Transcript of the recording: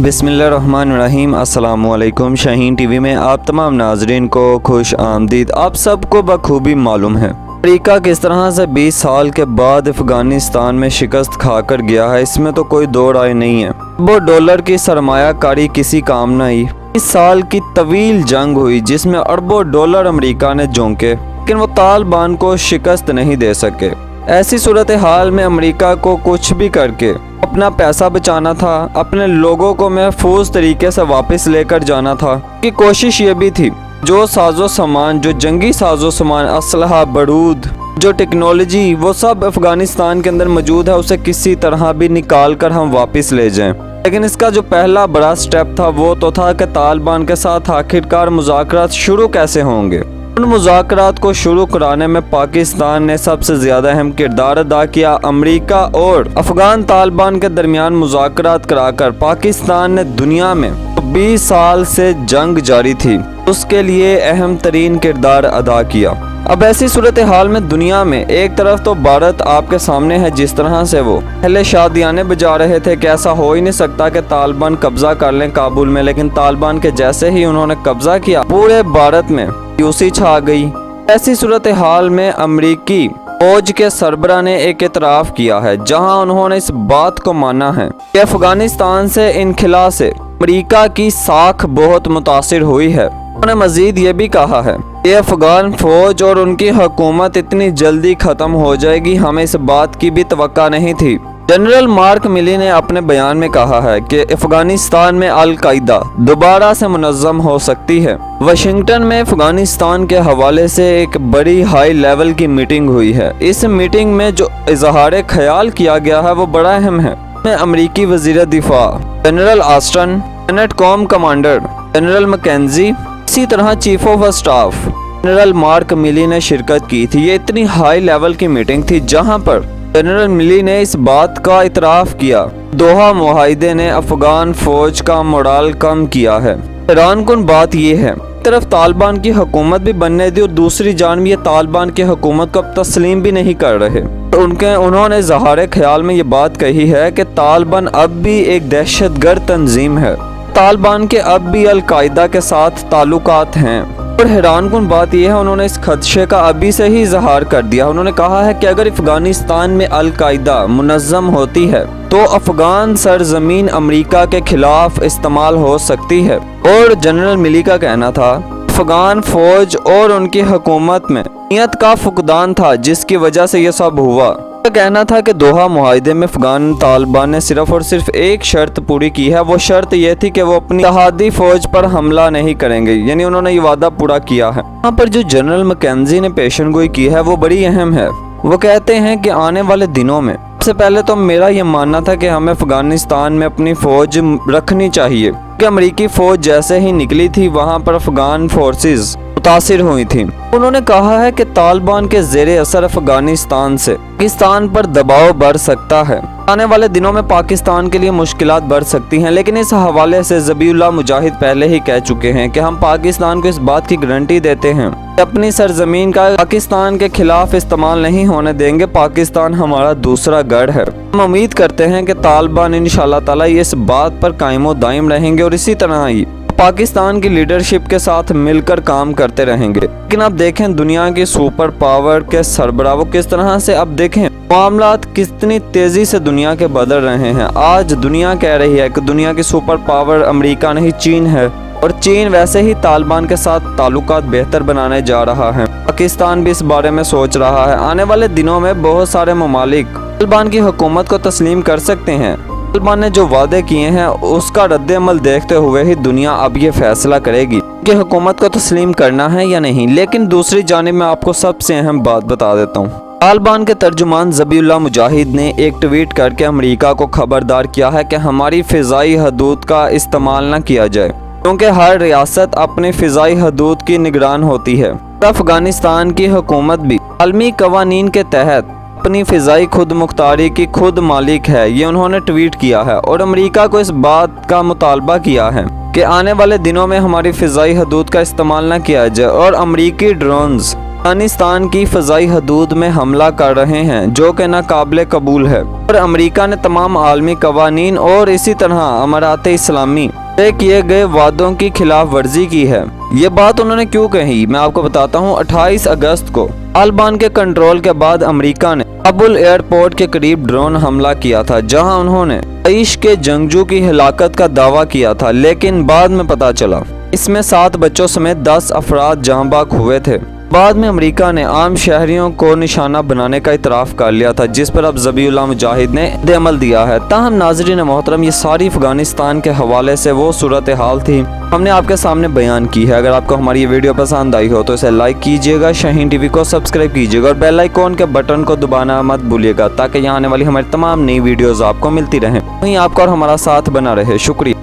بسم اللہ الرحمن الرحیم۔ السلام علیکم۔ شاہین ٹی وی میں آپ تمام ناظرین کو خوش آمدید۔ آپ سب کو بخوبی معلوم ہے امریکہ کس طرح سے 20 سال کے بعد افغانستان میں شکست کھا کر گیا ہے، اس میں تو کوئی دو رائے نہیں ہے۔ وہ ڈالر کی سرمایہ کاری کسی کام نہ آئی۔ 20 سال کی طویل جنگ ہوئی جس میں اربوں ڈالر امریکہ نے جھونکے، لیکن وہ طالبان کو شکست نہیں دے سکے۔ ایسی صورتحال میں امریکہ کو کچھ بھی کر کے اپنا پیسہ بچانا تھا، اپنے لوگوں کو محفوظ طریقے سے واپس لے کر جانا تھا۔ کہ کوشش یہ بھی تھی جو ساز و سامان، جو جنگی ساز و سامان، اسلحہ، بارود، جو ٹیکنالوجی، وہ سب افغانستان کے اندر موجود ہے، اسے کسی طرح بھی نکال کر ہم واپس لے جائیں۔ لیکن اس کا جو پہلا بڑا سٹیپ تھا وہ تو تھا کہ طالبان کے ساتھ آخرکار مذاکرات شروع کیسے ہوں گے۔ ان مذاکرات کو شروع کرانے میں پاکستان نے سب سے زیادہ اہم کردار ادا کیا۔ امریکہ اور افغان طالبان کے درمیان مذاکرات کرا کر پاکستان نے دنیا میں 20 سال سے جنگ جاری تھی اس کے لیے اہم ترین کردار ادا کیا۔ اب ایسی صورتحال میں دنیا میں ایک طرف تو بھارت آپ کے سامنے ہے، جس طرح سے وہ پہلے شادیانے بجا رہے تھے کہ ایسا ہو ہی نہیں سکتا کہ طالبان قبضہ کر لیں کابل میں، لیکن طالبان کے جیسے ہی انہوں نے قبضہ کیا پورے بھارت میں مایوسی چھا گئی۔ ایسی صورتحال میں امریکی فوج کے سربراہ نے ایک اعتراف کیا ہے جہاں انہوں نے اس بات کو مانا ہے کہ افغانستان سے انخلا سے امریکہ کی ساکھ بہت متاثر ہوئی ہے۔ انہوں نے مزید یہ بھی کہا ہے کہ افغان فوج اور ان کی حکومت اتنی جلدی ختم ہو جائے گی، ہمیں اس بات کی بھی توقع نہیں تھی۔ جنرل مارک ملی نے اپنے بیان میں کہا ہے کہ افغانستان میں القاعدہ دوبارہ سے منظم ہو سکتی ہے۔ واشنگٹن میں افغانستان کے حوالے سے ایک بڑی ہائی لیول کی میٹنگ ہوئی ہے۔ اس میٹنگ میں جو اظہار خیال کیا گیا ہے وہ بڑا اہم ہے۔ میں امریکی وزیر دفاع جنرل آسٹن، سینٹ کوم کمانڈر جنرل مکینزی، اسی طرح chief of staff general mark ملی نے شرکت کی تھی۔ یہ اتنی ہائی لیول کی میٹنگ تھی جہاں پر جنرل ملی نے اس بات کا اعتراف کیا دوحہ معاہدے نے افغان فوج کا مورال کم کیا ہے۔ حیران کن بات یہ ہے، ایک طرف طالبان کی حکومت بھی بننے دی اور دوسری جانب یہ طالبان کی حکومت کو اب تسلیم بھی نہیں کر رہے۔ انہوں نے اظہار خیال میں یہ بات کہی ہے کہ طالبان اب بھی ایک دہشت گرد تنظیم ہے، طالبان کے اب بھی القاعدہ کے ساتھ تعلقات ہیں۔ اور حیران کن بات یہ ہے انہوں نے اس خدشے کا ابھی سے ہی اظہار کر دیا۔ انہوں نے کہا ہے کہ اگر افغانستان میں القاعدہ منظم ہوتی ہے تو افغان سرزمین امریکہ کے خلاف استعمال ہو سکتی ہے۔ اور جنرل ملی کا کہنا تھا افغان فوج اور ان کی حکومت میں نیت کا فقدان تھا جس کی وجہ سے یہ سب ہوا۔ کہنا تھا کہ دوحہ معاہدے میں افغان طالبان نے صرف اور صرف ایک شرط پوری کی ہے، وہ شرط یہ تھی کہ وہ اپنی اتحادی فوج پر حملہ نہیں کریں گے، یعنی انہوں نے یہ وعدہ پورا کیا ہے۔ یہاں پر جو جنرل مکینزی نے پیشن گوئی کی ہے وہ بڑی اہم ہے۔ وہ کہتے ہیں کہ آنے والے دنوں میں سب سے پہلے تو میرا یہ ماننا تھا کہ ہمیں افغانستان میں اپنی فوج رکھنی چاہیے کہ امریکی فوج جیسے ہی نکلی تھی وہاں پر افغان فورسز متاثر ہوئی تھی۔ انہوں نے کہا ہے کہ طالبان کے زیر اثر افغانستان سے پاکستان پر دباؤ بڑھ سکتا ہے، آنے والے دنوں میں پاکستان کے لیے مشکلات بڑھ سکتی ہیں، لیکن اس حوالے سے ذبیح اللہ مجاہد پہلے ہی کہہ چکے ہیں کہ ہم پاکستان کو اس بات کی گارنٹی دیتے ہیں کہ اپنی سرزمین کا پاکستان کے خلاف استعمال نہیں ہونے دیں گے، پاکستان ہمارا دوسرا گڑھ ہے۔ ہم امید کرتے ہیں کہ طالبان انشاءاللہ تعالی اس بات پر قائم و دائم رہیں گے اور اسی طرح ہی پاکستان کی لیڈرشپ کے ساتھ مل کر کام کرتے رہیں گے۔ لیکن اب دیکھیں دنیا کی سپر پاور کے سربراہ وہ کس طرح سے، اب دیکھیں معاملات کتنی تیزی سے دنیا کے بدل رہے ہیں۔ آج دنیا کہہ رہی ہے کہ دنیا کی سپر پاور امریکہ نہیں چین ہے، اور چین ویسے ہی طالبان کے ساتھ تعلقات بہتر بنانے جا رہا ہے۔ پاکستان بھی اس بارے میں سوچ رہا ہے۔ آنے والے دنوں میں بہت سارے ممالک طالبان کی حکومت کو تسلیم کر سکتے ہیں۔ طالبان نے جو وعدے کیے ہیں اس کا رد عمل دیکھتے ہوئے ہی دنیا اب یہ فیصلہ کرے گی کہ حکومت کو تسلیم کرنا ہے یا نہیں۔ لیکن دوسری جانب میں آپ کو سب سے اہم بات بتا دیتا ہوں، طالبان کے ترجمان ذبیح اللہ مجاہد نے ایک ٹویٹ کر کے امریکہ کو خبردار کیا ہے کہ ہماری فضائی حدود کا استعمال نہ کیا جائے کیونکہ ہر ریاست اپنی فضائی حدود کی نگران ہوتی ہے۔ افغانستان کی حکومت بھی عالمی قوانین کے تحت اپنی فضائی خود مختاری کی خود مالک ہے، یہ انہوں نے ٹویٹ کیا ہے اور امریکہ کو اس بات کا مطالبہ کیا ہے کہ آنے والے دنوں میں ہماری فضائی حدود کا استعمال نہ کیا جائے اور امریکی ڈرونز افغانستان کی فضائی حدود میں حملہ کر رہے ہیں جو کہ ناقابل قبول ہے، اور امریکہ نے تمام عالمی قوانین اور اسی طرح امارات اسلامی سے کیے گئے وعدوں کی خلاف ورزی کی ہے۔ یہ بات انہوں نے کیوں کہی، میں آپ کو بتاتا ہوں۔ 28 اگست کو طالبان کے کنٹرول کے بعد امریکہ نے کابل ایئرپورٹ کے قریب ڈرون حملہ کیا تھا، جہاں انہوں نے داعش کے جنگجو کی ہلاکت کا دعویٰ کیا تھا، لیکن بعد میں پتہ چلا اس میں 7 بچوں سمیت 10 افراد جاں بحق ہوئے تھے۔ بعد میں امریکہ نے عام شہریوں کو نشانہ بنانے کا اعتراف کر لیا تھا، جس پر اب ذبیح اللہ مجاہد نے رد عمل دیا ہے۔ تاہم ناظرین محترم، یہ ساری افغانستان کے حوالے سے وہ صورتحال تھی ہم نے آپ کے سامنے بیان کی ہے۔ اگر آپ کو ہماری یہ ویڈیو پسند آئی ہو تو اسے لائک کیجیے گا، شاہین ٹی وی کو سبسکرائب کیجیے گا اور بیل آئیکن کے بٹن کو دبانا مت بھولیے گا، تاکہ یہاں آنے والی ہماری تمام نئی ویڈیوز آپ کو ملتی رہیں، وہیں آپ کا اور ہمارا ساتھ بنا رہے۔ شکریہ۔